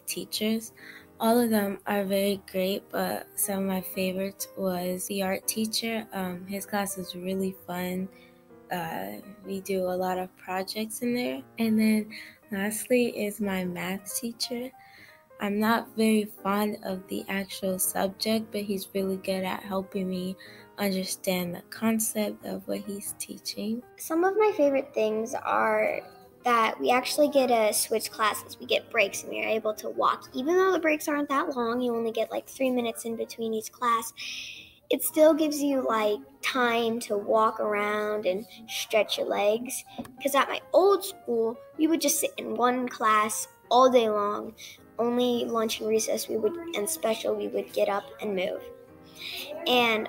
teachers. All of them are very great, but some of my favorites was the art teacher. His class is really fun. We do a lot of projects in there. And then lastly is my math teacher. I'm not very fond of the actual subject, but he's really good at helping me understand the concept of what he's teaching. Some of my favorite things are that we actually get to switch classes. We get breaks and we are able to walk. Even though the breaks aren't that long, you only get like 3 minutes in between each class, it still gives you like time to walk around and stretch your legs. Because at my old school, we would just sit in one class all day long. Only lunch and recess we would get up and move. And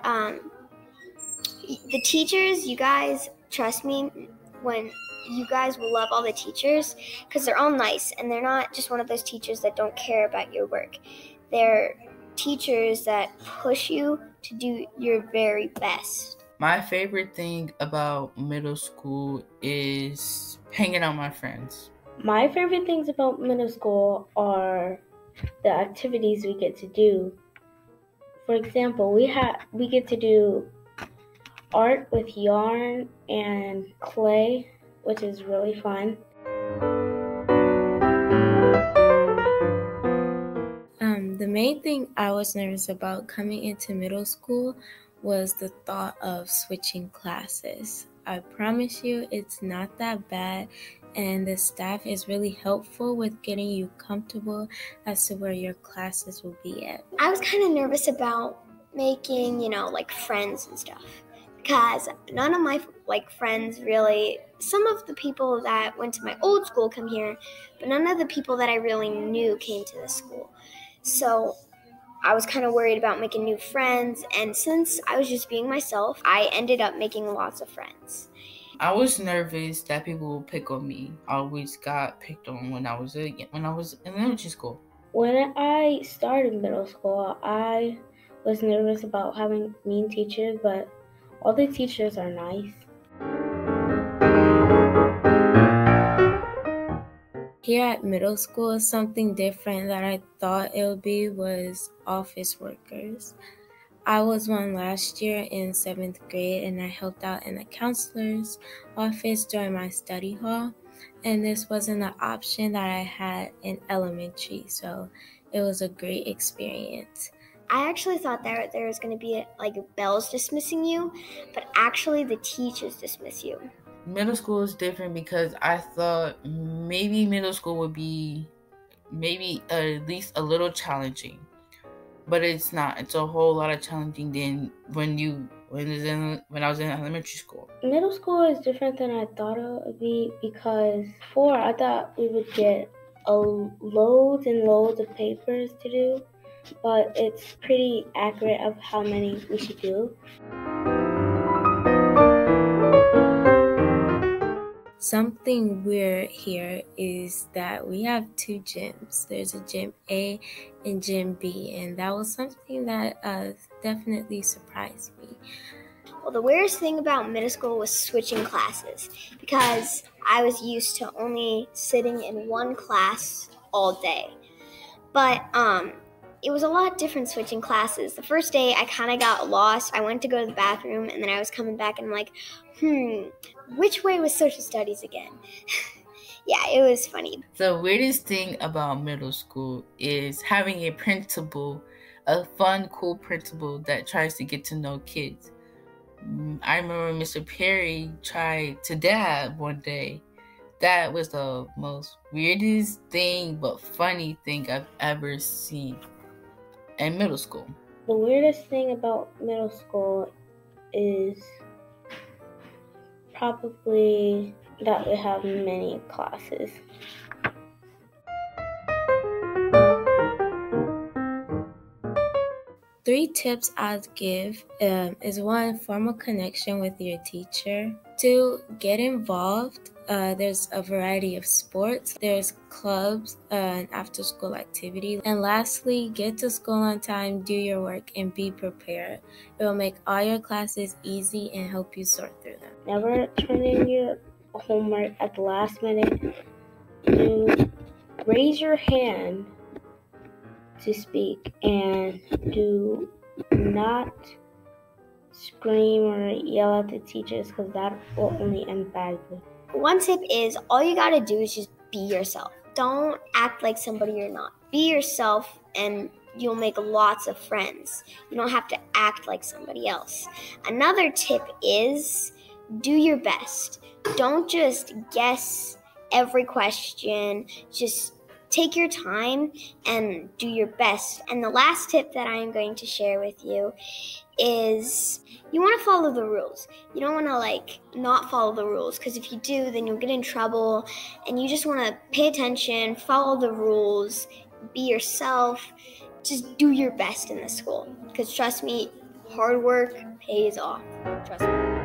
the teachers, you guys, trust me, when you guys will love all the teachers because they're all nice and they're not just one of those teachers that don't care about your work. They're teachers that push you to do your very best. My favorite thing about middle school is hanging out with my friends. My favorite things about middle school are the activities we get to do. For example, we get to do art with yarn and clay, which is really fun. The main thing I was nervous about coming into middle school was the thought of switching classes. I promise you it's not that bad, and the staff is really helpful with getting you comfortable as to where your classes will be at. I was kind of nervous about making, like friends and stuff, because none of my friends really, some of the people that went to my old school come here, but none of the people that I really knew came to this school. So I was kind of worried about making new friends, and since I was just being myself, I ended up making lots of friends. I was nervous that people would pick on me. I always got picked on when I was in elementary school. When I started middle school, I was nervous about having mean teachers, but all the teachers are nice. Here at middle school, something different that I thought it would be was office workers. I was one last year in 7th grade, and I helped out in the counselor's office during my study hall, and this wasn't an option that I had in elementary, so it was a great experience. I actually thought that there was going to be bells dismissing you, but actually the teachers dismiss you. Middle school is different because I thought maybe middle school would be at least a little challenging, but it's not. It's a whole lot of challenging than when I was in elementary school. Middle school is different than I thought it would be because before I thought we would get loads and loads of papers to do, but it's pretty accurate of how many we should do. Something weird here is that we have 2 gyms. There's a gym A and gym B, and that was something that definitely surprised me. Well, the weirdest thing about middle school was switching classes, because I was used to only sitting in one class all day. But it was a lot different switching classes. The first day, I kind of got lost. I went to go to the bathroom, and then I was coming back, and I'm like, which way was social studies again? Yeah, it was funny. The weirdest thing about middle school is having a principal, a fun, cool principal that tries to get to know kids. I remember Mr. Perry tried to dab one day. That was the most weirdest thing but funny thing I've ever seen in middle school. The weirdest thing about middle school is probably that we have many classes. Three tips I'd give is 1, form a connection with your teacher. 2, get involved. There's a variety of sports. There's clubs and after-school activities. And lastly, get to school on time, do your work, and be prepared. It will make all your classes easy and help you sort through them. Never turn in your homework at the last minute. You raise your hand to speak, and do not scream or yell at the teachers, because that will only end badly. One tip is all you gotta do is just be yourself. Don't act like somebody you're not. Be yourself and you'll make lots of friends. You don't have to act like somebody else. Another tip is do your best. Don't just guess every question. Just take your time and do your best. And the last tip that I am going to share with you is you want to follow the rules. You don't want to not follow the rules, because if you do, then you'll get in trouble. And you just want to pay attention, follow the rules, be yourself. Just do your best in the school, because trust me, hard work pays off. Trust me.